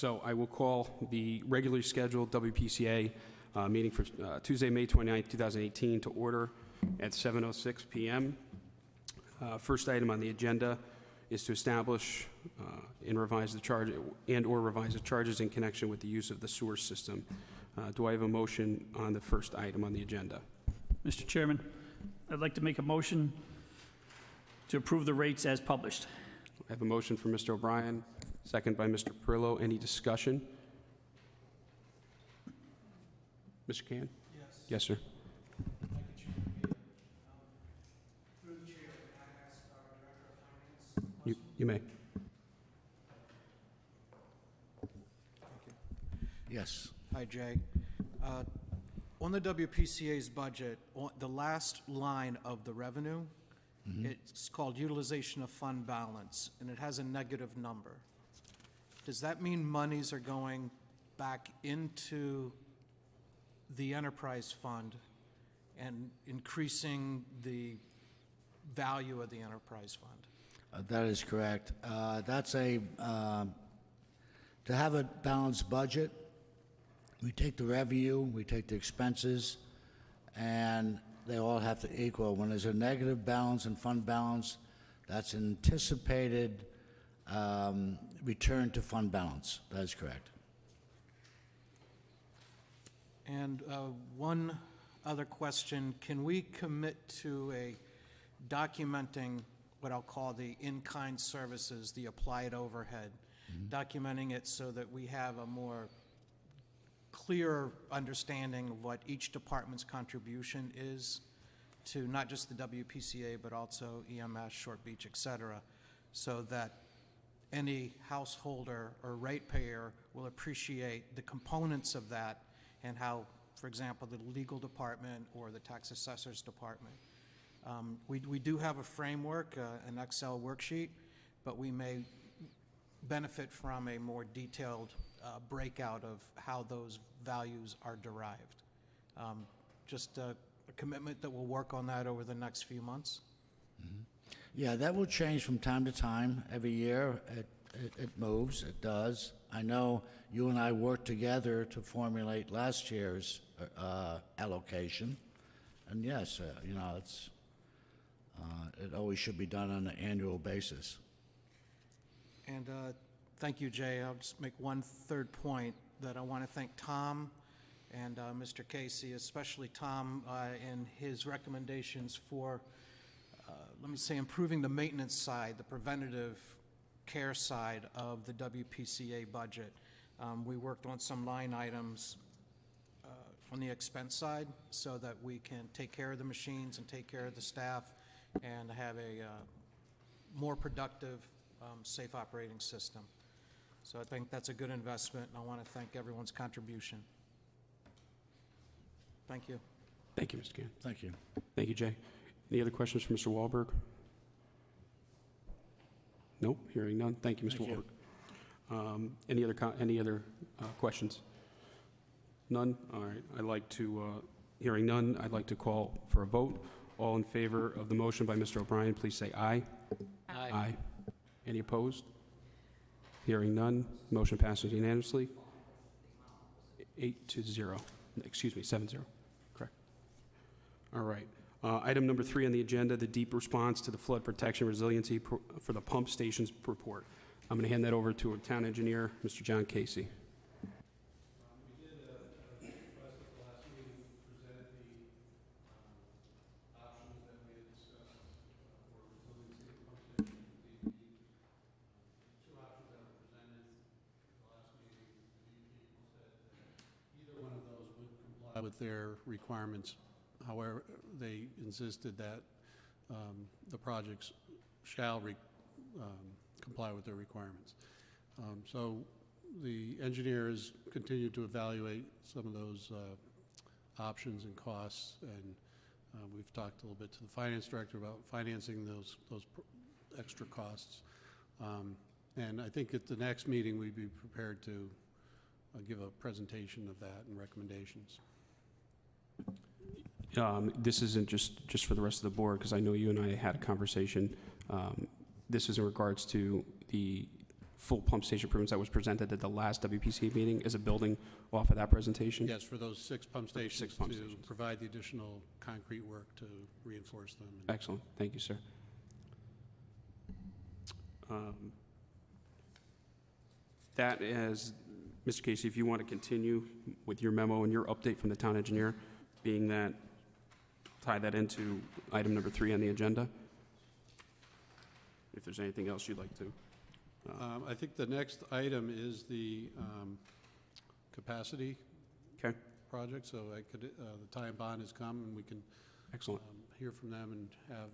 So I will call the regularly scheduled WPCA meeting for Tuesday, May 29th, 2018 to order at 7:06 p.m. First item on the agenda is to establish and revise the charge and/or revise the charges in connection with the use of the sewer system. Do I have a motion on the first item on the agenda? Mr. Chairman, I'd like to make a motion to approve the rates as published. I have a motion from Mr. O'Brien, second by Mr. Perillo. Any discussion? Mr. Can? Yes. Yes, sir. Through the chair, can I ask our Director of Finance? You may. Yes. Hi, Jay. On the WPCA's budget, the last line of the revenue, it's called utilization of fund balance, and it has a negative number. Does that mean monies are going back into the enterprise fund and increasing the value of the enterprise fund? That is correct. That's a, to have a balanced budget, we take the revenue, we take the expenses, and they all have to equal. When there's a negative balance in fund balance, that's anticipated return to fund balance. That is correct. And one other question, can we commit to a documenting what I'll call the in-kind services, the applied overhead, documenting it so that we have a more clear understanding of what each department's contribution is to not just the WPCA, but also EMS, Short Beach, et cetera, so that any householder or ratepayer will appreciate the components of that and how, for example, the legal department or the tax assessor's department. We do have a framework, an Excel worksheet, but we may benefit from a more detailed breakout of how those values are derived. Just a commitment that we'll work on that over the next few months. Yeah, that will change from time to time. Every year it moves, it does. I know you and I worked together to formulate last year's allocation. And yes, you know, it always should be done on an annual basis. And thank you, Jay. I'll just make one third point that I want to thank Tom and Mr. Casey, especially Tom, in his recommendations for, let me say, improving the maintenance side, the preventative care side of the WPCA budget. We worked on some line items on the expense side so that we can take care of the machines and take care of the staff and have a more productive, safe operating system. So I think that's a good investment, and I want to thank everyone's contribution. Thank you. Thank you, Mr. Can. Thank you. Thank you, Jay. Any other questions for Mr. Wahlberg? Nope, hearing none. Thank you, Mr. Wahlberg. Any other questions? None? All right. I'd like to, hearing none, I'd like to call for a vote. All in favor of the motion by Mr. O'Brien, please say aye. Aye. Aye. Any opposed? Hearing none, motion passes unanimously. 8-0. Excuse me, 7-0. Correct. All right. Item number 3 on the agenda, the deep response to the flood protection resiliency for the pump stations report. I'm going to hand that over to our town engineer, Mr. John Casey. We did a request at the last meeting, presented the options that we had discussed for resiliency of pump stations. The two options that were presented at the last meeting, the people said that either one of those would comply with their requirements. However, they insisted that the projects shall comply with their requirements. So the engineers continue to evaluate some of those options and costs, and we've talked a little bit to the finance director about financing those extra costs. And I think at the next meeting we'd be prepared to give a presentation of that and recommendations. This isn't just for the rest of the board, because I know you and I had a conversation. This is in regards to the full pump station improvements that was presented at the last WPCA meeting is a building off of that presentation? Yes, for those 6 pump stations Six pump to stations. provide the additional concrete work to reinforce them. Excellent. Thank you, sir. That is, Mr. Casey, if you want to continue with your memo and your update from the town engineer, being that, tie that into item number 3 on the agenda. If there's anything else you'd like to. I think the next item is the capacity Okay, project, so I could, the tie and bond has come, and we can excellent. hear from them and have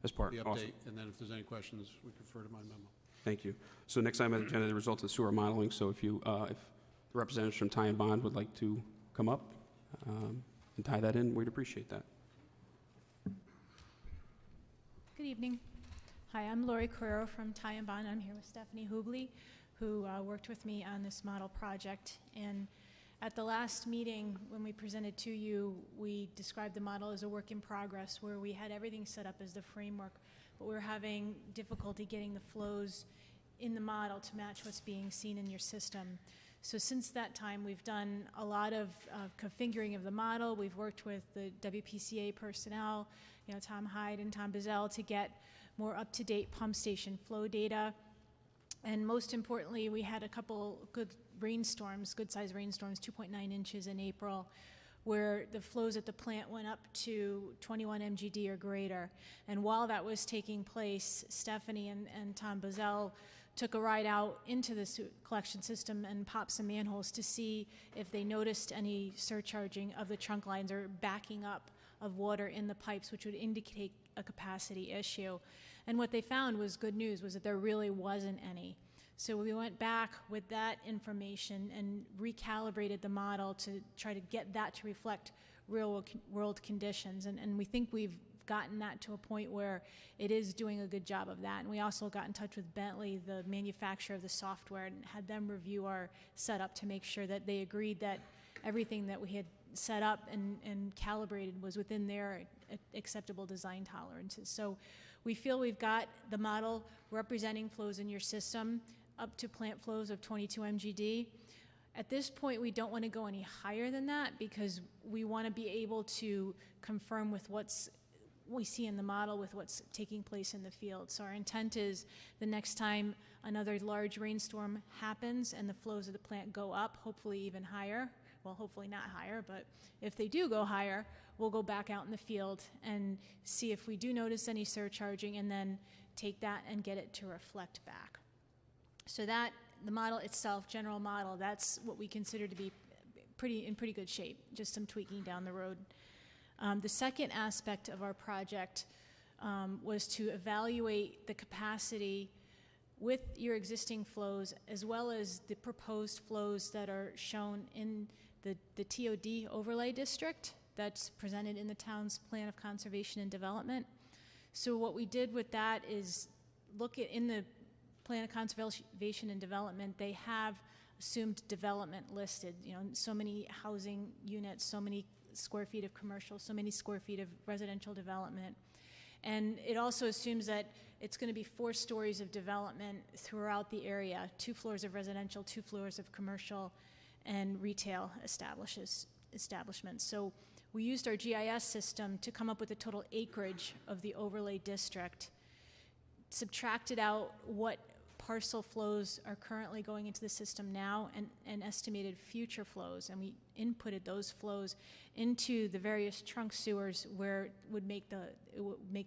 As part, the awesome. update, and then if there's any questions, we can refer to my memo. Thank you. So next item on the agenda, the results of sewer modeling. So if you, if the representatives from Ty and Bond would like to come up and tie that in, we'd appreciate that. Good evening. Hi, I'm Lori Carrero from Ty and Bond. I'm here with Stephanie Hubley, who worked with me on this model project. And at the last meeting, when we presented to you, we described the model as a work in progress, where we had everything set up as the framework, but we were having difficulty getting the flows in the model to match what's being seen in your system. So since that time, we've done a lot of configuring of the model. We've worked with the WPCA personnel, Tom Hyde and Tom Bizzell, to get more up-to-date pump station flow data. And most importantly, we had a couple good rainstorms, good-sized rainstorms, 2.9 inches in April, where the flows at the plant went up to 21 MGD or greater. And while that was taking place, Stephanie and Tom Bizzell took a ride out into the collection system and popped some manholes to see if they noticed any surcharging of the trunk lines or backing up of water in the pipes, which would indicate a capacity issue. And what they found was good news, was that there really wasn't any. So we went back with that information and recalibrated the model to try to get that to reflect real world conditions. And we think we've gotten that to a point where it is doing a good job of that. And we also got in touch with Bentley, the manufacturer of the software, and had them review our setup to make sure that they agreed that everything that we had set up and calibrated was within their acceptable design tolerances. So we feel we've got the model representing flows in your system up to plant flows of 22 MGD. At this point, we don't want to go any higher than that because we want to be able to confirm with what's we see in the model with what's taking place in the field. So our intent is the next time another large rainstorm happens and the flows of the plant go up, hopefully even higher, well, hopefully not higher, but if they do go higher, we'll go back out in the field and see if we do notice any surcharging and then take that and get it to reflect back. So that, the model itself, general model, that's what we consider to be in pretty good shape, just some tweaking down the road. The second aspect of our project was to evaluate the capacity with your existing flows as well as the proposed flows that are shown in the TOD overlay district that's presented in the town's plan of conservation and development. So what we did with that is look at, in the plan of conservation and development, they have assumed development listed, so many housing units, so many square feet of commercial, so many square feet of residential development. And it also assumes that it's going to be 4 stories of development throughout the area, 2 floors of residential, 2 floors of commercial and retail establishments. So we used our GIS system to come up with the total acreage of the overlay district, subtracted out what parcel flows are currently going into the system now and estimated future flows, and we inputted those flows into the various trunk sewers where it would make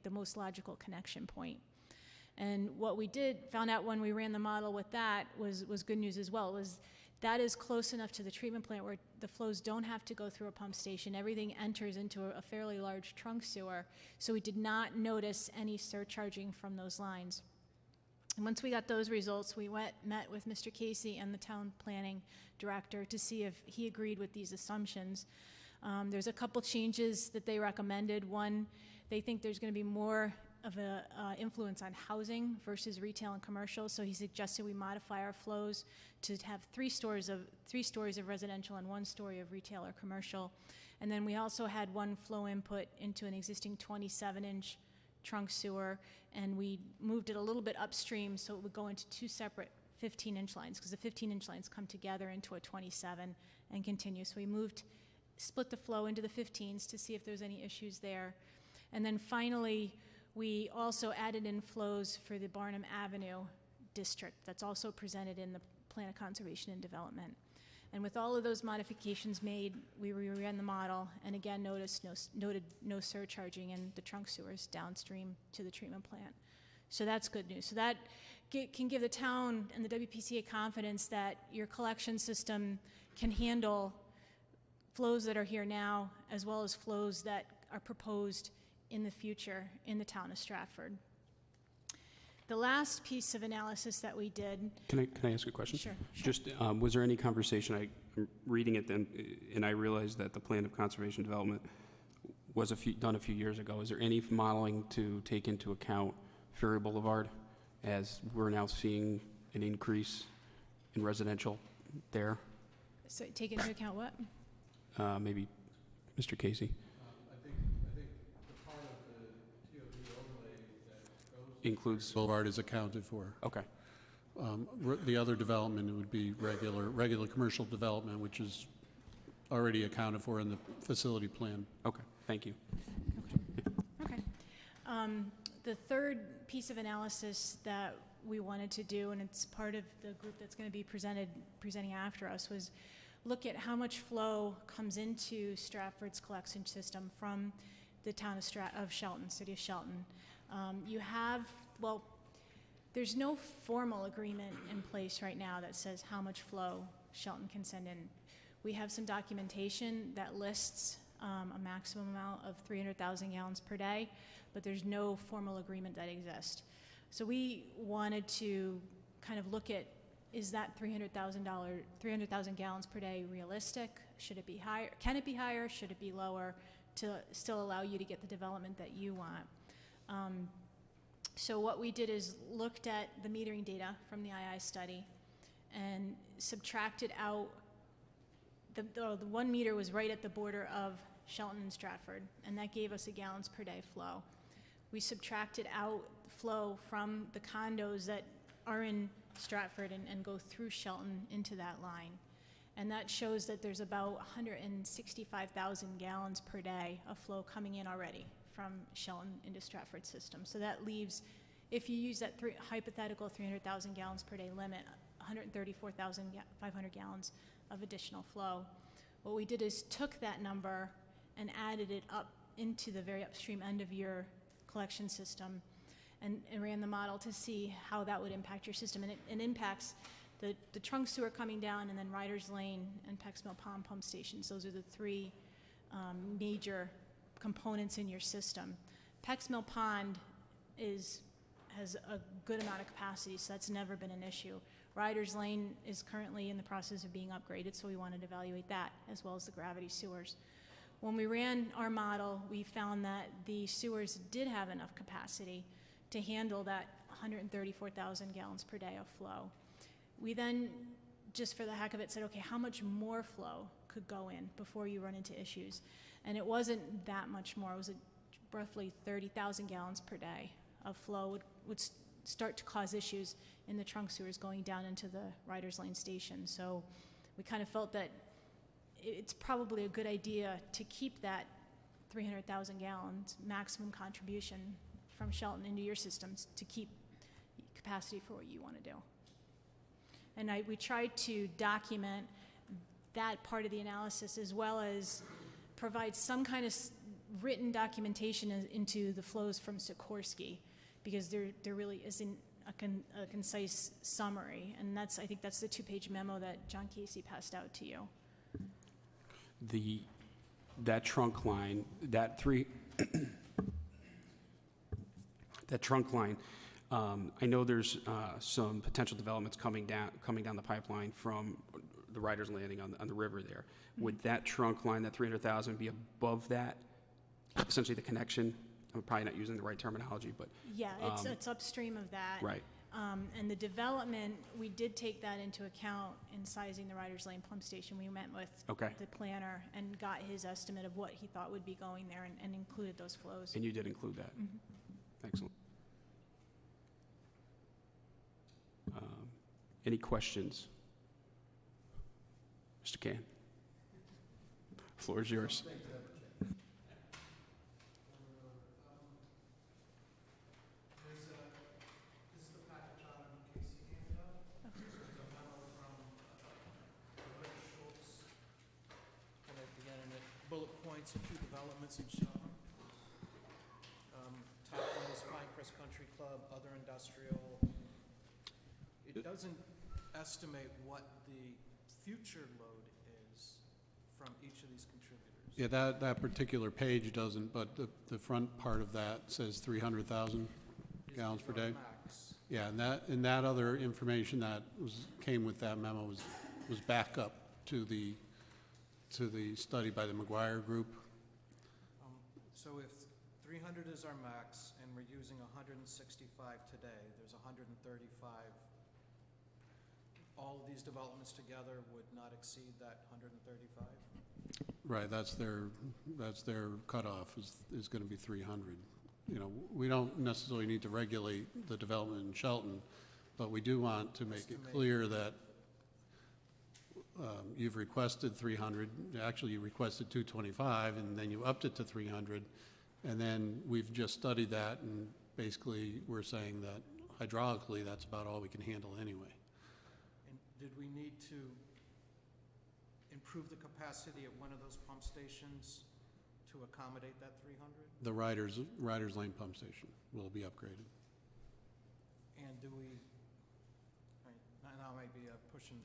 the most logical connection point. And what we found out when we ran the model with that was good news as well, was that is close enough to the treatment plant where the flows don't have to go through a pump station. Everything enters into a fairly large trunk sewer, so we did not notice any surcharging from those lines. And once we got those results, we met with Mr. Casey and the town planning director to see if he agreed with these assumptions. There's a couple changes that they recommended. One, they think there's going to be more of an influence on housing versus retail and commercial, so he suggested we modify our flows to have 3 stories of residential and 1 story of retail or commercial. And then we also had 1 flow input into an existing 27-inch trunk sewer, and we moved it a little bit upstream so it would go into two separate 15-inch lines, because the 15-inch lines come together into a 27 and continue. So we split the flow into the 15s to see if there's any issues there. And then finally, we also added in flows for the Barnum Avenue district. That's also presented in the Plan of Conservation and Development. And with all of those modifications made, we reran the model, and again noted no surcharging in the trunk sewers downstream to the treatment plant. So that's good news. So that can give the town and the WPCA confidence that your collection system can handle flows that are here now, as well as flows that are proposed in the future in the town of Stratford. The last piece of analysis that we did. Can I ask a question? Sure. Just, was there any conversation, I'm reading it then, and I realized that the Plan of Conservation Development was done a few years ago. Is there any modeling to take into account Ferry Boulevard, as we're now seeing an increase in residential there? So take into account what? Maybe Mr. Casey? I think the part of the TOD overlay that goes Includes, Boulevard is accounted for. okay. The other development would be regular commercial development, which is already accounted for in the facility plan. Okay, thank you. Okay. The third piece of analysis that we wanted to do, and it's part of the group that's going to be presenting after us, was look at how much flow comes into Stratford's collection system from the town of Shelton, city of Shelton. There's no formal agreement in place right now that says how much flow Shelton can send in. We have some documentation that lists a maximum amount of 300,000 gallons per day, but there's no formal agreement that exists. So we wanted to kind of look at, is that 300,000 gallons per day realistic? Should it be higher? Can it be higher? Should it be lower to still allow you to get the development that you want? So what we did is looked at the metering data from the II study and subtracted out, the 1 meter was right at the border of Shelton and Stratford, and that gave us a gallons per day flow. We subtracted out flow from the condos that are in Stratford and go through Shelton into that line. And that shows that there's about 165,000 gallons per day of flow coming in already from Shelton into Stratford system. So that leaves, if you use that hypothetical 300,000 gallons per day limit, 134,500 gallons of additional flow. What we did is took that number and added it up into the very upstream end of your collection system and ran the model to see how that would impact your system. And it impacts the trunk sewer coming down, and then Riders Lane and Peck's Mill Pond pump stations. Those are the three major components in your system. Peck's Mill Pond has a good amount of capacity, so that's never been an issue. Riders Lane is currently in the process of being upgraded, so we wanted to evaluate that, as well as the gravity sewers. When we ran our model, we found that the sewers did have enough capacity to handle that 134,000 gallons per day of flow. We then, just for the heck of it, said, okay, how much more flow could go in before you run into issues? And it wasn't that much more. It was roughly 30,000 gallons per day of flow would start to cause issues in the trunk sewers going down into the Riders Lane station. So we kind of felt that it's probably a good idea to keep that 300,000 gallons maximum contribution from Shelton into your systems to keep capacity for what you want to do. And we tried to document that part of the analysis, as well as provide some kind of written documentation into the flows from Sikorsky, because there really isn't a concise summary. And I think that's the 2-page memo that John Casey passed out to you. That trunk line, that trunk line, I know there's some potential developments coming down the pipeline from the Riders Landing on the river there. Would that trunk line, that 300,000, be above that? Essentially the connection? I'm probably not using the right terminology, but... Yeah, it's upstream of that. Right. And the development, we did take that into account in sizing the Riders Lane pump station. We met with the planner and got his estimate of what he thought would be going there and included those flows. And you did include that? Mm-hmm. Excellent. Any questions? Mr. Can. Floor is yours. This is the package on Casey handed out. There's a memo from Rebecca Schultz. And at the end, it bullet points a few developments in Shelburne. Top one is Pinecrest Country Club, other industrial. It doesn't estimate what the future load is from each of these contributors. Yeah, that particular page doesn't, but the front part of that says 300,000 gallons per day. Max. Yeah, and that other information that came with that memo was backup to the study by the McGuire Group. So if 300 is our max and we're using 165 today, there's 135. All of these developments together would not exceed that 135? Right, that's their cutoff is going to be 300. You know, we don't necessarily need to regulate the development in Shelton, but we do want to make it clear that you've requested 300. Actually, you requested 225, and then you upped it to 300, and then we've just studied that, and basically we're saying that hydraulically that's about all we can handle anyway. And did we need to improve the capacity at one of those pump stations to accommodate that 300? The Riders Lane pump station will be upgraded. And do we, now might be pushing,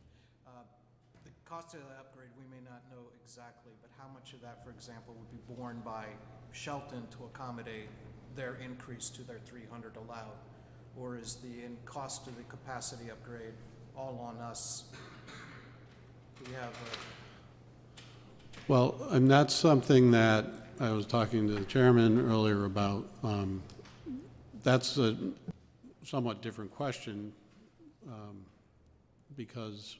the cost of the upgrade we may not know exactly, but how much of that, for example, would be borne by Shelton to accommodate their increase to their 300 allowed? Or is the cost of the capacity upgrade all on us? Do we have Well, and that's something that I was talking to the chairman earlier about. That's a somewhat different question because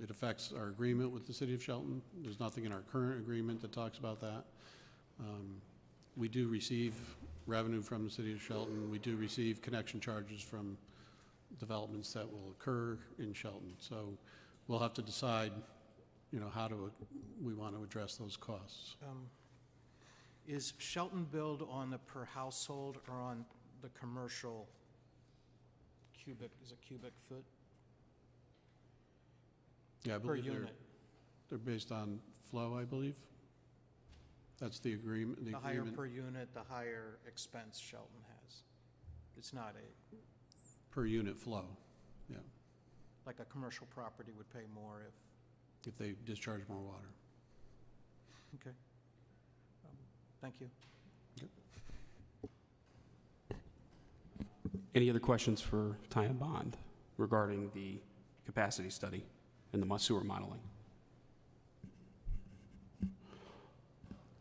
it affects our agreement with the City of Shelton. There's nothing in our current agreement that talks about that. We do receive revenue from the City of Shelton. We do receive connection charges from developments that will occur in Shelton. So we'll have to decide, you know, how we want to address those costs. is Shelton billed on the per household or on the commercial cubic, is it cubic foot? Yeah, I Per believe unit? they're based on flow, I believe. That's the agreement. The higher per unit, the higher expense Shelton has. It's not Per unit flow, yeah, like a commercial property would pay more if, if they discharge more water. okay. Thank you. Any other questions for Ty and Bond regarding the capacity study and the sewer modeling?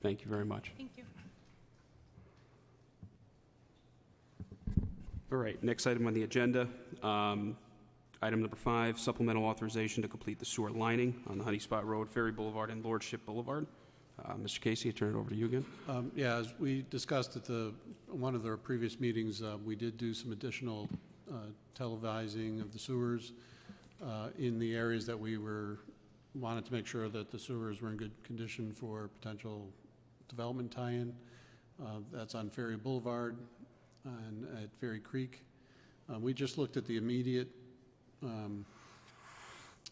Thank you very much. Thank you. All right, next item on the agenda, item number 5, supplemental authorization to complete the sewer lining on the Honey Spot Road, Ferry Boulevard, and Lordship Boulevard. Mr. Casey, I turn it over to you again. Yeah, as we discussed at one of the previous meetings, we did do some additional televising of the sewers in the areas that we wanted to make sure that the sewers were in good condition for potential development tie-in. That's on Ferry Boulevard and at Ferry Creek. We just looked at the immediate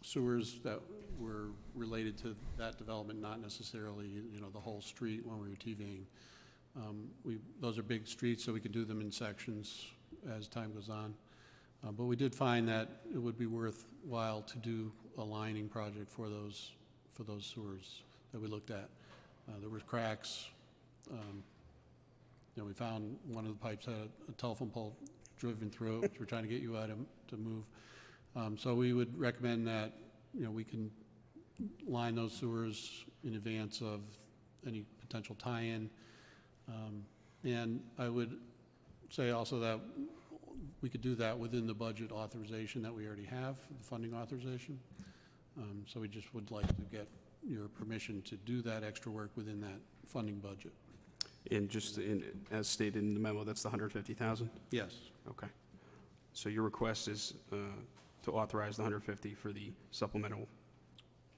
sewers that were related to that development, not necessarily, you know, the whole street when we were TVing. Those are big streets, so we could do them in sections as time goes on. But we did find that it would be worthwhile to do a lining project for those sewers that we looked at. There were cracks. You know, we found one of the pipes had a telephone pole driven through it, which we're trying to get you out to move. So we would recommend that, you know, we can line those sewers in advance of any potential tie-in. And I would say also that we could do that within the budget authorization that we already have, the funding authorization. So we just would like to get your permission to do that extra work within that funding budget. As stated in the memo, that's the 150,000? Yes. Okay. So your request is to authorize the 150 for the supplemental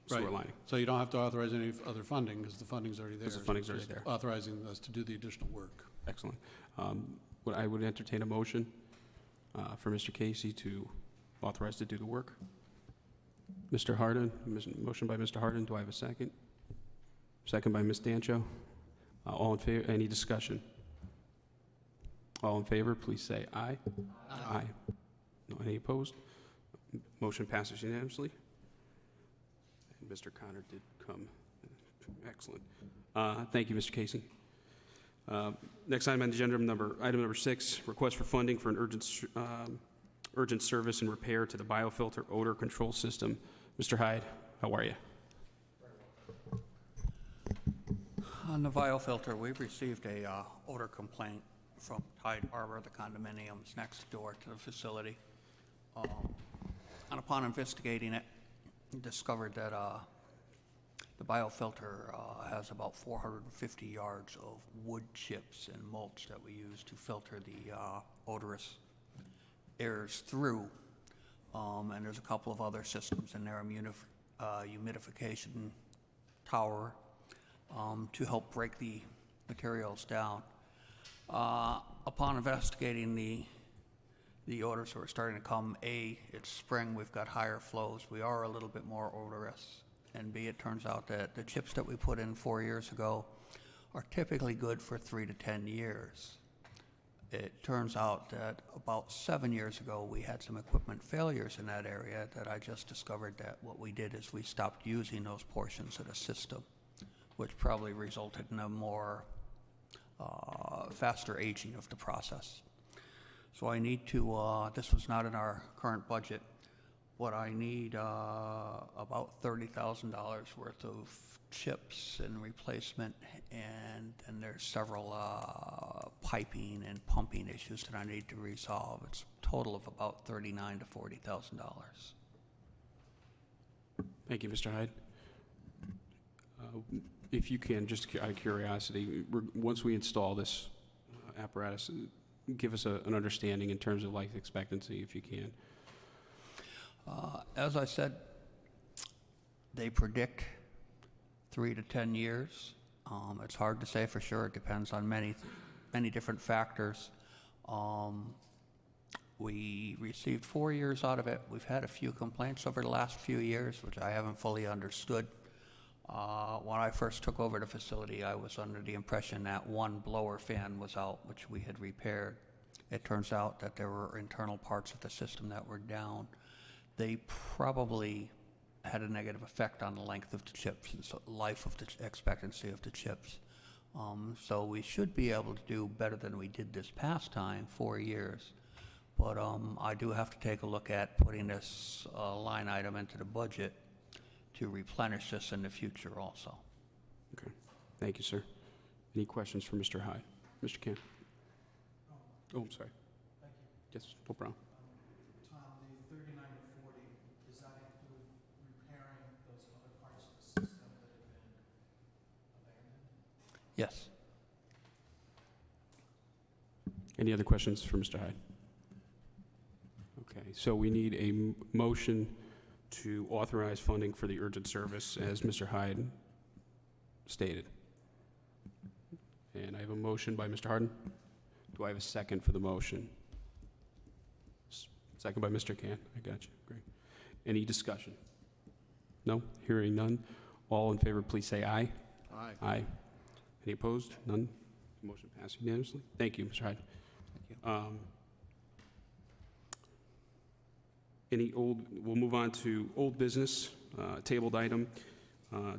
sewer Right. lining? So you don't have to authorize any other funding, because the funding's already there. Because the funding's It's already just there. authorizing us to do the additional work. Excellent. I would entertain a motion for Mr. Casey to authorize to do the work. Mr. Harden, motion by Mr. Harden. Do I have a second? Second by Ms. Dancho. All in favor? Any discussion? All in favor, please say aye. Aye. No, any opposed? Motion passes unanimously. And Mr. Connor did come. Excellent. Thank you, Mr. Casey. Next item on the agenda, item number 6, request for funding for an urgent service and repair to the biofilter odor control system. Mr. Hyde, how are you? On the biofilter, we've received a odor complaint from Tide Harbor, the condominiums next door to the facility. And upon investigating it, we discovered that the biofilter has about 450 yards of wood chips and mulch that we use to filter the odorous airs through. And there's a couple of other systems in there, a humidification tower, to help break the materials down. Upon investigating the odors that are starting to come, A, it's spring, we've got higher flows, we are a little bit more odorous, and B, it turns out that the chips that we put in 4 years ago are typically good for 3 to 10 years. It turns out that about 7 years ago, we had some equipment failures in that area that I just discovered that what we did is we stopped using those portions of the system, which probably resulted in a more faster aging of the process. So I need to, this was not in our current budget, but I need about $30,000 worth of chips and replacement, and then there's several piping and pumping issues that I need to resolve. It's a total of about $39,000 to $40,000. Thank you, Mr. Hyde. If you can, just out of curiosity, once we install this apparatus, give us an understanding in terms of life expectancy, if you can. As I said, they predict 3 to 10 years. It's hard to say for sure. It depends on many different factors. We received 4 years out of it. We've had a few complaints over the last few years, which I haven't fully understood. When I first took over the facility, I was under the impression that one blower fan was out, which we had repaired. It turns out that there were internal parts of the system that were down. They probably had a negative effect on the length of the chips and so life of the expectancy of the chips. So we should be able to do better than we did this past time, 4 years. But I do have to take a look at putting this line item into the budget to replenish this in the future also. Okay. Thank you, sir. Any questions for Mr. Hyde? Mr. Can? Oh, I'm sorry. Thank you. Yes, no problem. Tom, the 39 to 40, does that include repairing those other parts of the system that have been abandoned? Yes. Any other questions for Mr. Hyde? Okay, so we need a motion to authorize funding for the urgent service, as Mr. Hyde stated. And I have a motion by Mr. Harden. Do I have a second for the motion? Second by Mr. Can. I got you. Great. Any discussion? No? Hearing none. All in favor, please say aye. Aye. Aye. Any opposed? None? Motion passed unanimously. Thank you, Mr. Hyde. Thank you. We'll move on to old business, tabled item.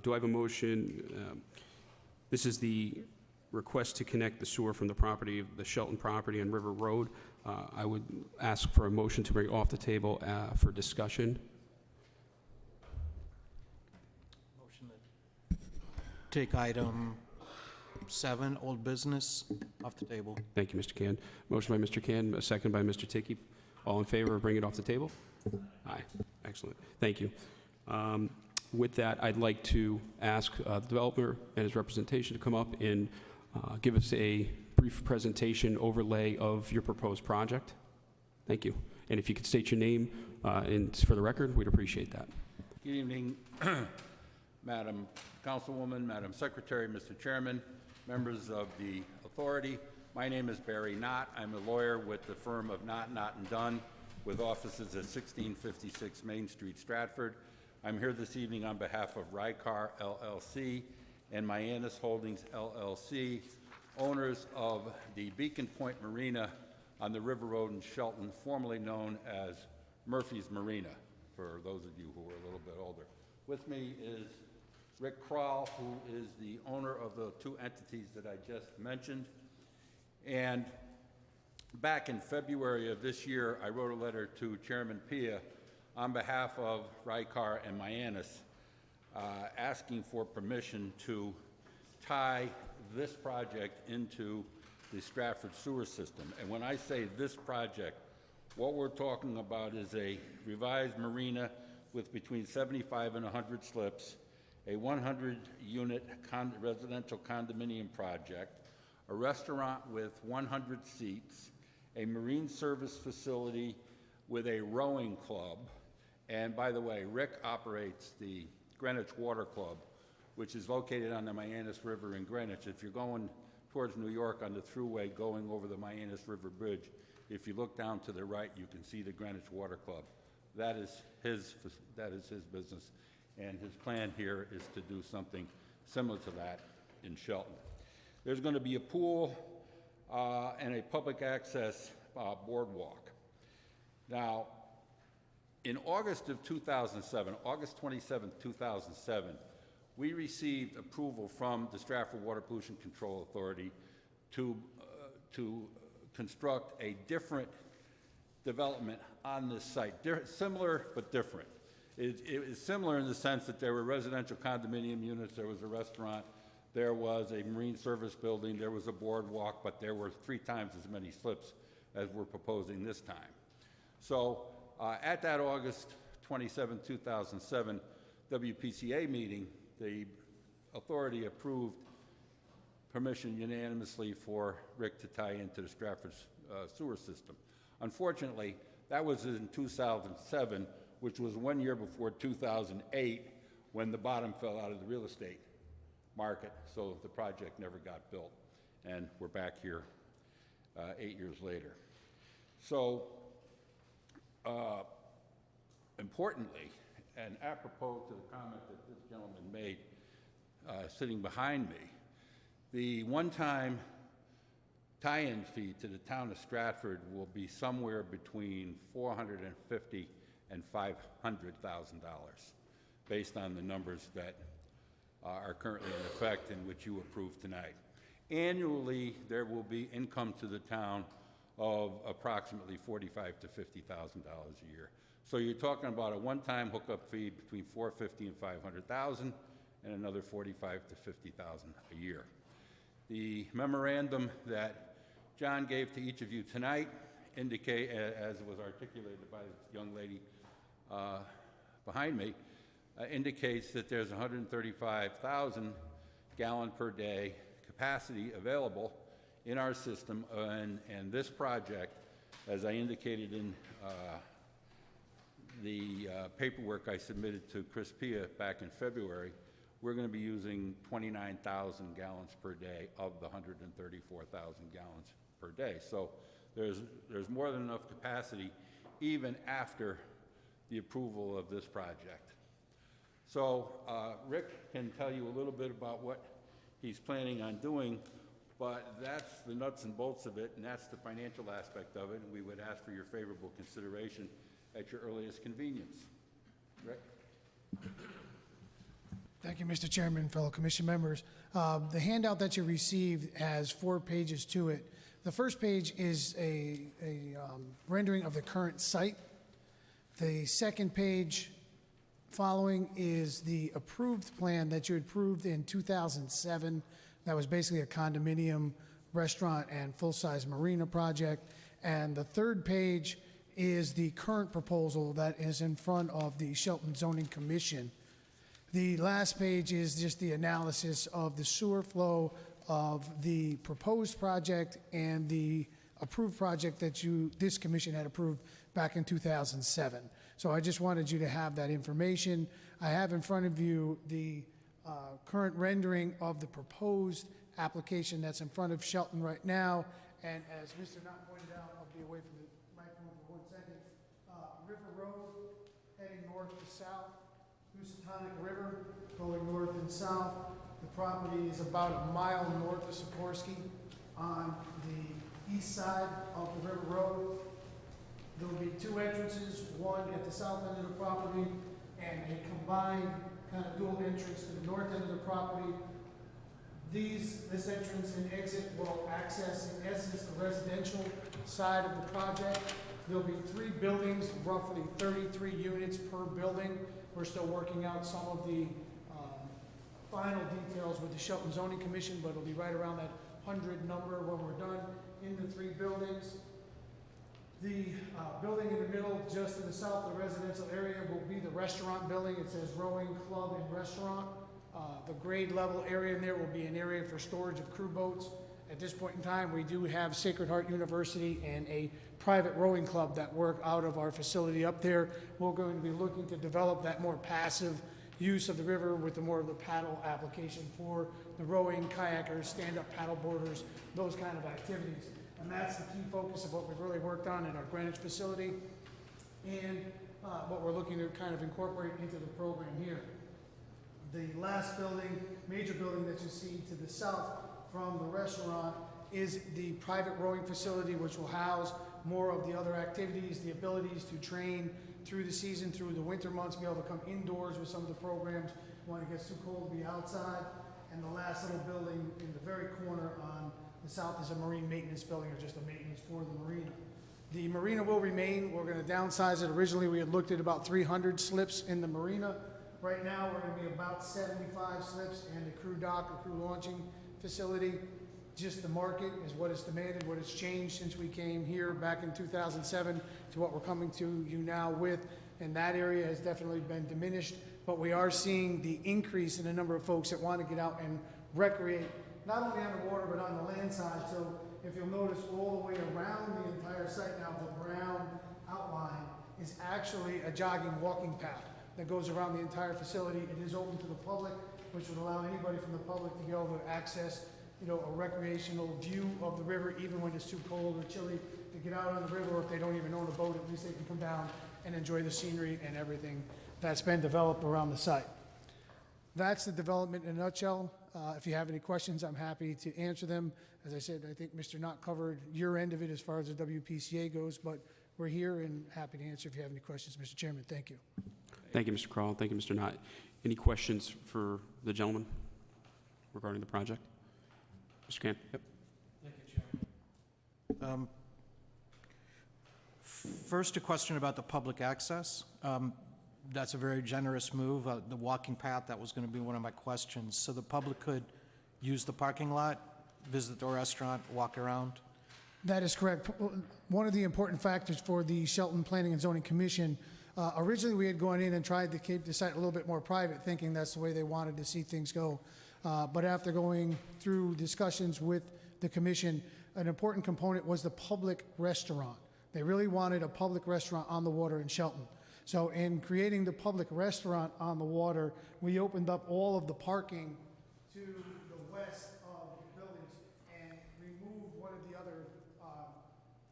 Do I have a motion? This is the request to connect the sewer from the property of the Shelton property on River Road. I would ask for a motion to bring off the table for discussion. Motion to take item 7, old business, off the table. Thank you, Mr. Can. Motion by Mr. Can, a second by Mr. Tiki. All in favor of bringing it off the table? Aye. Excellent. Thank you. With that, I'd like to ask the developer and his representation to come up and give us a brief presentation overlay of your proposed project. Thank you. And if you could state your name and for the record, we'd appreciate that. Good evening, Madam Councilwoman, Madam Secretary, Mr. Chairman, members of the authority. My name is Barry Knott. I'm a lawyer with the firm of Knott, & Dunn, with offices at 1656 Main Street, Stratford. I'm here this evening on behalf of Rycar LLC and Mayanis Holdings LLC, owners of the Beacon Point Marina on the River Road in Shelton, formerly known as Murphy's Marina, for those of you who are a little bit older. With me is Rick Kroll, who is the owner of the two entities that I just mentioned. And back in February of this year, I wrote a letter to Chairman Pia on behalf of Rycar and Mayanis, asking for permission to tie this project into the Stratford sewer system. And when I say this project, what we're talking about is a revised marina with between 75 and 100 slips, a 100-unit residential condominium project, a restaurant with 100 seats, a marine service facility with a rowing club, and by the way, Rick operates the Greenwich Water Club, which is located on the Mayanis River in Greenwich. If you're going towards New York on the thruway going over the Mayanis River Bridge, if you look down to the right, you can see the Greenwich Water Club. That is his business, and his plan here is to do something similar to that in Shelton. There's going to be a pool and a public access boardwalk. Now, in August of 2007, August 27, 2007, we received approval from the Stratford Water Pollution Control Authority to construct a different development on this site, similar but different. It is similar in the sense that there were residential condominium units, there was a restaurant, there was a marine service building, there was a boardwalk, but there were 3 times as many slips as we're proposing this time. So at that August 27, 2007 WPCA meeting, the authority approved permission unanimously for Rick to tie into the Stratford sewer system. Unfortunately, that was in 2007, which was 1 year before 2008, when the bottom fell out of the real estate market, so the project never got built. And we're back here 8 years later. So, importantly, and apropos to the comment that this gentleman made sitting behind me, the one-time tie-in fee to the town of Stratford will be somewhere between $450,000 and $500,000, based on the numbers that are currently in effect and which you approved tonight. Annually, there will be income to the town of approximately $45,000 to $50,000 a year. So you're talking about a one-time hookup fee between $450,000 and $500,000, and another $45,000 to $50,000 a year. The memorandum that John gave to each of you tonight indicate, as was articulated by the young lady behind me, indicates that there's 135,000 gallon per day capacity available in our system, and this project, as I indicated in the paperwork I submitted to Chris Pia back in February, we're going to be using 29,000 gallons per day of the 134,000 gallons per day. So there's more than enough capacity even after the approval of this project. So Rick can tell you a little bit about what he's planning on doing, but that's the nuts and bolts of it, and that's the financial aspect of it, and we would ask for your favorable consideration at your earliest convenience. Rick? Thank you, Mr. Chairman, fellow commission members. The handout that you received has 4 pages to it. The first page is a rendering of the current site. The second page following is the approved plan that you approved in 2007. That was basically a condominium, restaurant, and full-size marina project. And the third page is the current proposal that is in front of the Shelton Zoning Commission. The last page is just the analysis of the sewer flow of the proposed project and the approved project that this commission had approved back in 2007. So I just wanted you to have that information. I have in front of you the current rendering of the proposed application that's in front of Shelton right now. And as Mr. Knott pointed out, I'll be away from the microphone for 1 second. River Road heading north to south, Housatonic River going north and south. The property is about a mile north of Sikorsky on the east side of the River Road. There will be 2 entrances, one at the south end of the property and a combined kind of dual entrance to the north end of the property. This entrance and exit will access, in essence, the residential side of the project. There'll be 3 buildings, roughly 33 units per building. We're still working out some of the final details with the Shelton Zoning Commission, but it'll be right around that 100 number when we're done in the 3 buildings. The building in the middle, just to the south of the residential area, will be the restaurant building. It says Rowing Club and Restaurant. The grade level area in there will be an area for storage of crew boats. At this point in time, we do have Sacred Heart University and a private rowing club that work out of our facility up there. We're going to be looking to develop that more passive use of the river with the more of the paddle application for the rowing, kayakers, stand-up paddle boarders, those kind of activities. And that's the key focus of what we've really worked on in our Greenwich facility and what we're looking to kind of incorporate into the program here. The last building, major building that you see to the south from the restaurant is the private rowing facility, which will house more of the other activities, the abilities to train through the season, through the winter months, be able to come indoors with some of the programs when it gets too cold to be outside. And the last little building in the very corner on the south is a marine maintenance building, or just a maintenance for the marina. The marina will remain. We're going to downsize it. Originally, we had looked at about 300 slips in the marina. Right now, we're going to be about 75 slips and the crew dock, or crew launching facility. Just the market is what is demanded, what has changed since we came here back in 2007 to what we're coming to you now with. And that area has definitely been diminished, but we are seeing the increase in the number of folks that want to get out and recreate, not only on the water, but on the land side. So if you'll notice, all the way around the entire site now, the brown outline is actually a jogging, walking path that goes around the entire facility. It is open to the public, which would allow anybody from the public to be able to access, a recreational view of the river, even when it's too cold or chilly, to get out on the river, or if they don't even own a boat, at least they can come down and enjoy the scenery and everything that's been developed around the site. That's the development in a nutshell. If you have any questions, I'm happy to answer them. As I said, I think Mr. Knott covered your end of it as far as the WPCA goes, but we're here and happy to answer if you have any questions, Mr. Chairman. Thank you. Thank you, Mr. Crowell. Thank you, Mr. Knott. Any questions for the gentleman regarding the project? Mr. Can? Yep. Thank you, Chairman. First, a question about the public access. That's a very generous move. The walking path, that was going to be one of my questions. So the public could use the parking lot, visit the restaurant, walk around? That is correct. One of the important factors for the Shelton Planning and Zoning Commission, originally we had gone in and tried to keep the site a little bit more private, thinking that's the way they wanted to see things go. But after going through discussions with the commission, an important component was the public restaurant. They really wanted a public restaurant on the water in Shelton. So in creating the public restaurant on the water, we opened up all of the parking to the west of the buildings and removed one of the other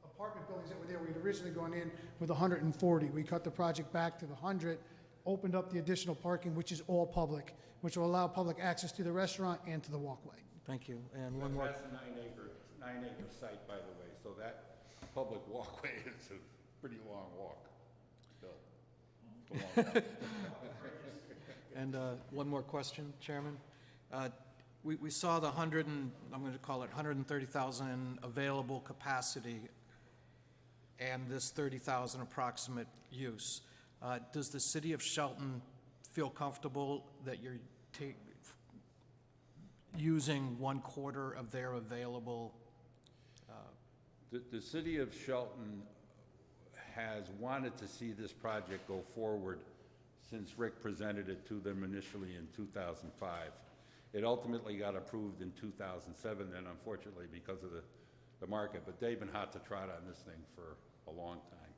apartment buildings that were there. We'd originally gone in with 140. We cut the project back to the 100, opened up the additional parking, which is all public, which will allow public access to the restaurant and to the walkway. Thank you. And one more. That's a nine-acre site, by the way, so that public walkway is a pretty long walk. Still, it's a long walk. And one more question, Chairman. We saw the I'm going to call it 130,000 available capacity and this 30,000 approximate use. Does the city of Shelton feel comfortable that you're using 1/4 of their available? The city of Shelton has wanted to see this project go forward since Rick presented it to them initially in 2005. It ultimately got approved in 2007, then unfortunately because of the market, but they've been hot to trot on this thing for a long time.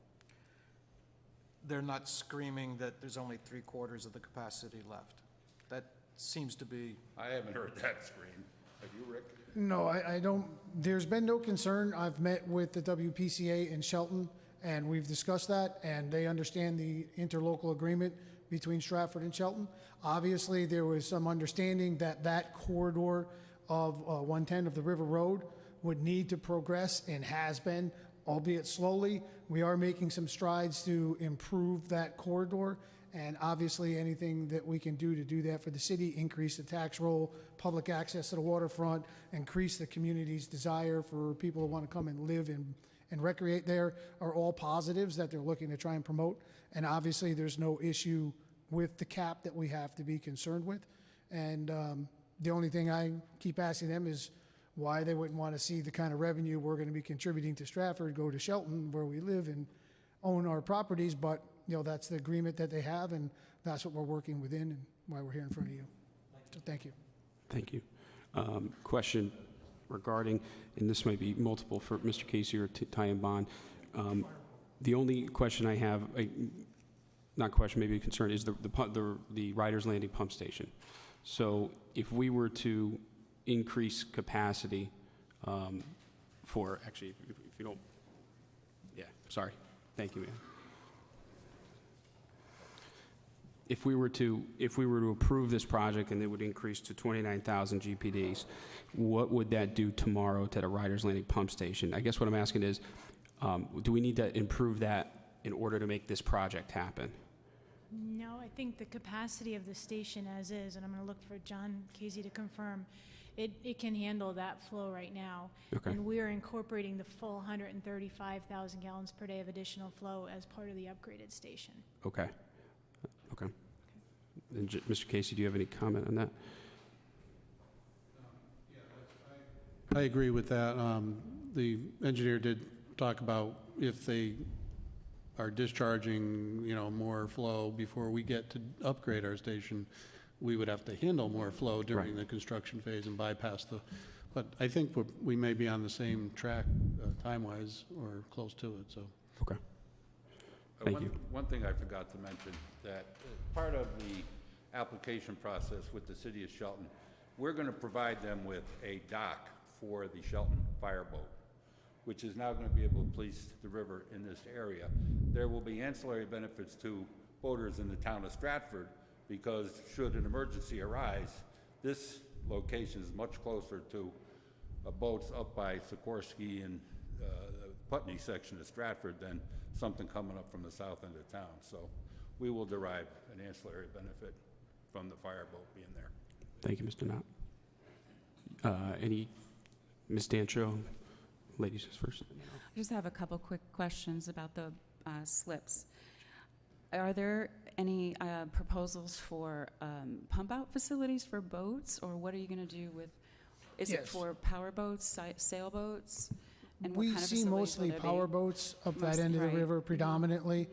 They're not screaming that there's only 3/4 of the capacity left. That seems to be, I haven't heard that scream. Have you, Rick? No, I don't, there's been no concern. I've met with the WPCA in Shelton, and we've discussed that, and they understand the interlocal agreement between Stratford and Shelton. Obviously, there was some understanding that that corridor of 110 of the River Road would need to progress and has been, albeit slowly. We are making some strides to improve that corridor, and obviously anything that we can do to do that for the city, increase the tax roll, public access to the waterfront, increase the community's desire for people to want to come and live and recreate there, are all positives that they're looking to try and promote. And obviously, there's no issue with the cap that we have to be concerned with. And the only thing I keep asking them is why they wouldn't want to see the kind of revenue we're going to be contributing to Stratford go to Shelton, where we live and own our properties. But, you know, that's the agreement that they have, and that's what we're working within and why we're here in front of you. So thank you. Thank you. Question regarding, and this might be multiple for Mr. Casey or Ty and Bond. The only question I have, not question, maybe a concern, is the Riders Landing pump station. So if we were to increase capacity for, actually, if you don't, yeah, sorry. Thank you, ma'am. If we were to approve this project and it would increase to 29,000 GPDs, what would that do tomorrow to the Riders Landing pump station? I guess what I'm asking is, do we need to improve that in order to make this project happen? No, I think the capacity of the station as is, and I'm going to look for John Casey to confirm, it can handle that flow right now. Okay. And we are incorporating the full 135,000 gallons per day of additional flow as part of the upgraded station. Okay. Okay. And Mr. Casey, do you have any comment on that? I agree with that. The engineer did talk about if they are discharging, more flow before we get to upgrade our station, we would have to handle more flow during the construction phase and bypass but I think we may be on the same track time-wise or close to it, so. Okay. Thank you. One thing I forgot to mention, that part of the application process with the city of Shelton, we're going to provide them with a dock for the Shelton fireboat, which is now going to be able to police the river in this area. There will be ancillary benefits to boaters in the town of Stratford, because should an emergency arise, this location is much closer to boats up by Sikorsky and the Putney section of Stratford than something coming up from the south end of town. So we will derive an ancillary benefit from the fireboat being there. Thank you, Mr. Knott. Ms. Dancho, ladies first. I just have a couple quick questions about the slips. Are there any proposals for pump-out facilities for boats, or what are you going to do with, is it for power boats, sailboats? And what We kind of see facilities mostly will there be? power boats up that Mostly, end of the right. river predominantly.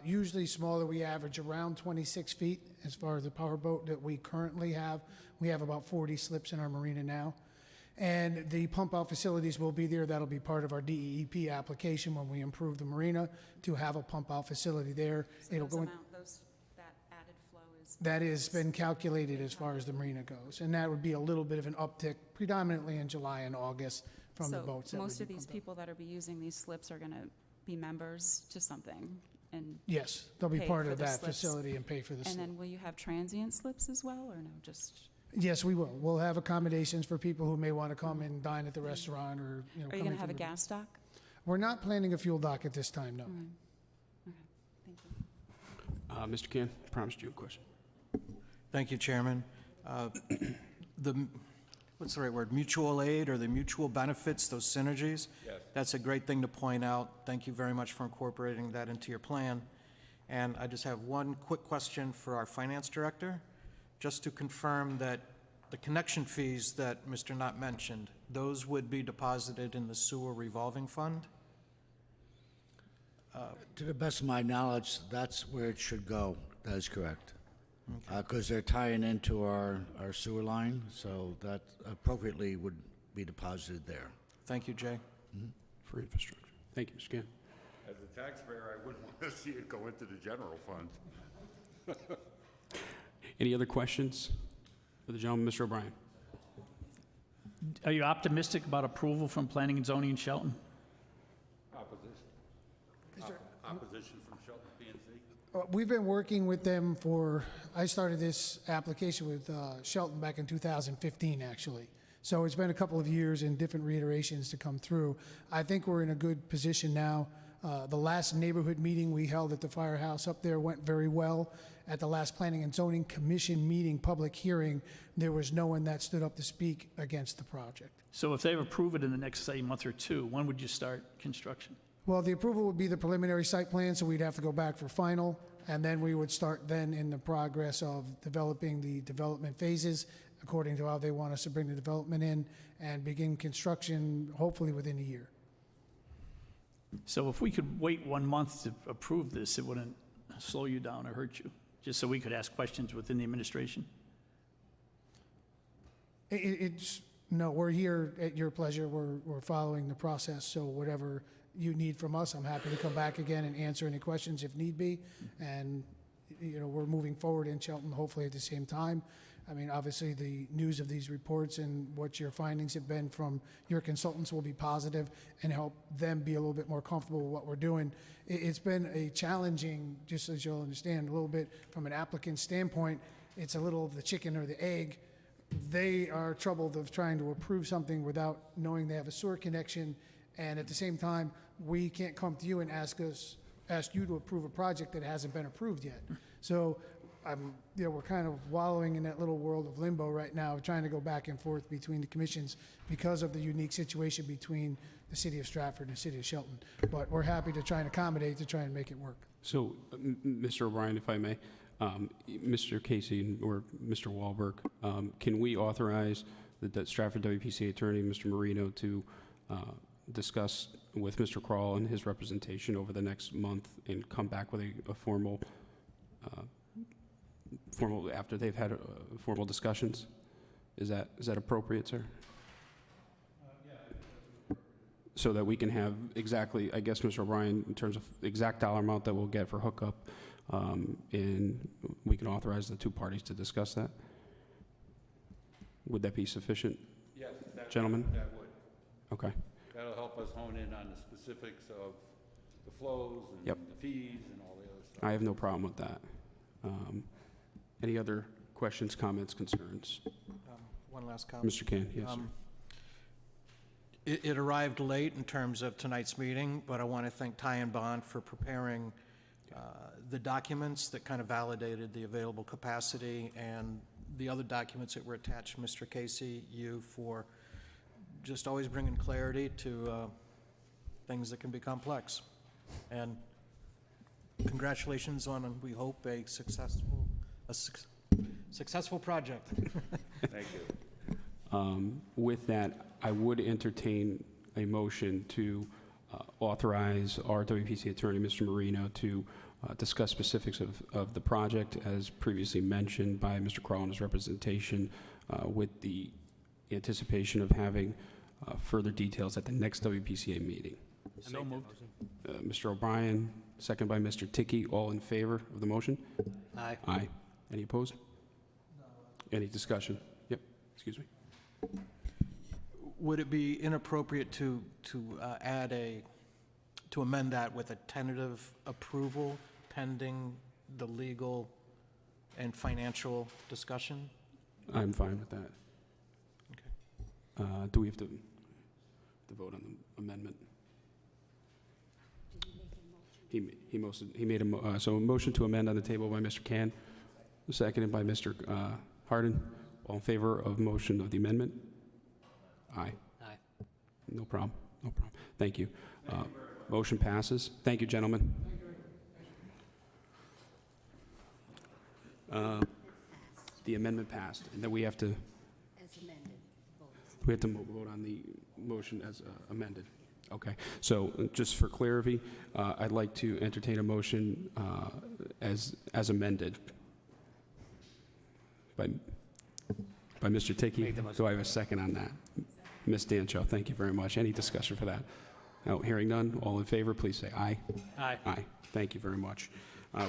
Usually smaller, we average around 26 feet as far as the power boat that we currently have. We have about 40 slips in our marina now. And the pump-out facilities will be there. That'll be part of our DEEP application when we improve the marina to have a pump-out facility there. So It'll those go in. that added flow is... That has been calculated as far as the marina goes, and that would be a little bit of an uptick predominantly in July and August from the boats. So that most would of be these pumped out. people that are be using these slips are going to be members to something, and Yes, they'll be pay part for of the that slips. facility and pay for the and slip. then will you have transient slips as well, or no, just... Yes, we will. We'll have accommodations for people who may want to come and dine at the restaurant or, Are you come going in to have a from the- gas dock? We're not planning a fuel dock at this time, no. Okay, thank you. Mr. Can, I promised you a question. thank you, Chairman. What's the right word, mutual aid or the mutual benefits, those synergies? Yes. That's a great thing to point out. Thank you very much for incorporating that into your plan. And I just have one quick question for our finance director, just to confirm that the connection fees that Mr. Knott mentioned, those would be deposited in the sewer revolving fund? To the best of my knowledge, that's where it should go. That is correct. because they're tying into our sewer line, so that appropriately would be deposited there. Thank you, Jay. For infrastructure. Thank you, Mr. Gann. As a taxpayer, I wouldn't want to see it go into the general fund. Any other questions for the gentleman, Mr. O'Brien? Are you optimistic about approval from Planning and Zoning in Shelton? Opposition from Shelton PNC? We've been working with them I started this application with Shelton back in 2015, actually. So it's been a couple of years and different reiterations to come through. I think we're in a good position now. The last neighborhood meeting we held at the firehouse up there went very well. At the last Planning and Zoning Commission meeting, public hearing, there was no one that stood up to speak against the project. So if they approve it in the next, say, month or two, when would you start construction? Well, the approval would be the preliminary site plan, so we'd have to go back for final, and then we would start then in the progress of developing the development phases according to how they want us to bring the development in, and begin construction hopefully within a year. So if we could wait 1 month to approve this, it wouldn't slow you down or hurt you, just so we could ask questions within the administration? No, we're here at your pleasure. We're following the process, so whatever you need from us, I'm happy to come back again and answer any questions if need be. And, we're moving forward in Shelton, hopefully at the same time. I mean, obviously, the news of these reports and what your findings have been from your consultants will be positive and help them be a little bit more comfortable with what we're doing. It's been a challenging, just as you'll understand, a little bit from an applicant standpoint, it's a little of the chicken or the egg. They are troubled of trying to approve something without knowing they have a sewer connection, and at the same time, we can't come to you and ask you to approve a project that hasn't been approved yet. So we're kind of wallowing in that little world of limbo right now, trying to go back and forth between the commissions because of the unique situation between the city of Stratford and the city of Shelton. But we're happy to try and accommodate to try and make it work. So, Mr. O'Brien, if I may, Mr. Casey or Mr. Wahlberg, can we authorize the Stratford WPCA attorney, Mr. Marino, to discuss with Mr. Kroll and his representation over the next month and come back with a formal after they've had formal discussions? Is that appropriate, sir? So that we can have exactly, I guess, Mr. O'Brien, in terms of exact dollar amount that we'll get for hookup, and we can authorize the two parties to discuss that? Would that be sufficient? Yes, gentlemen? That would. Okay. That'll help us hone in on the specifics of the flows and Yep. the fees and all the other stuff. I have no problem with that. Any other questions, comments, concerns? One last comment. Mr. Can, yes, sir. It arrived late in terms of tonight's meeting, but I want to thank Ty and Bond for preparing the documents that kind of validated the available capacity, and the other documents that were attached, Mr. Casey, you for just always bringing clarity to things that can be complex. And congratulations on, we hope, a successful project. Thank you. With that, I would entertain a motion to authorize our WPC attorney, Mr. Marino, to discuss specifics of the project as previously mentioned by Mr. Kroll and his representation, with the anticipation of having further details at the next WPCA meeting. So moved. Mr. O'Brien, second by Mr. Ticky. All in favor of the motion? Aye. Aye. Any opposed? No. Any discussion? Yep, excuse me. Would it be inappropriate to amend that with a tentative approval pending the legal and financial discussion? I'm fine with that. Okay. Do we have to vote on the amendment? He made a motion to amend on the table by Mr. Can, seconded by Mr. Harden. All in favor of motion of the amendment? Aye. Aye. No problem. No problem. Thank you. Motion passes. Thank you, gentlemen. The amendment passed, and then we have to. As amended. We have to vote on the motion as amended. Okay. So just for clarity, I'd like to entertain a motion as amended. by Mr. Tiki. Make the motion. Do I have a second on that? Ms. Dancho, thank you very much. Any discussion for that? No, hearing none. All in favor, please say aye. Aye. Aye. Thank you very much.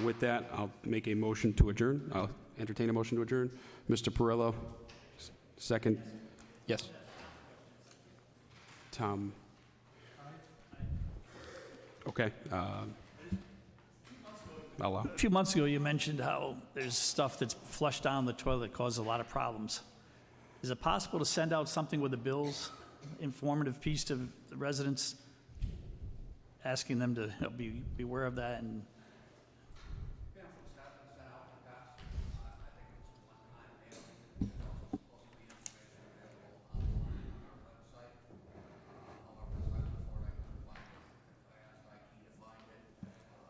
With that, I'll make a motion to adjourn. I'll entertain a motion to adjourn. Mr. Perillo, second. Yes. Tom. Okay. I'll, A few months ago, you mentioned how there's stuff that's flushed down the toilet that causes a lot of problems. Is it possible to send out something with the bills, informative piece to the residents, asking them to be aware of that? And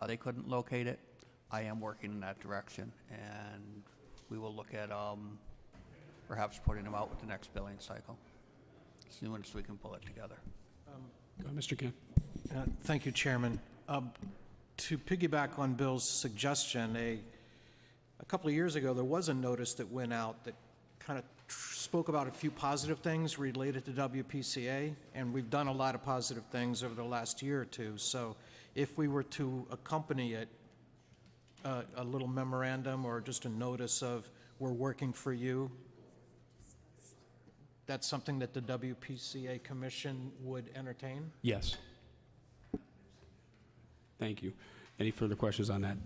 They couldn't locate it. I am working in that direction, and we will look at perhaps putting them out with the next billing cycle, as soon as we can pull it together. go, Mr. Ken. Thank you, Chairman. To piggyback on Bill's suggestion, a couple of years ago, there was a notice that went out that kind of spoke about a few positive things related to WPCA, and we've done a lot of positive things over the last year or two. So if we were to accompany it, a little memorandum or just a notice of, we're working for you, that's something that the WPCA Commission would entertain? Yes. Thank you. Any further questions on that?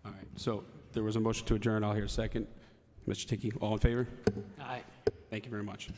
All right. So there was a motion to adjourn. I'll hear a second. Mr. Tiki, all in favor? Aye. Thank you very much.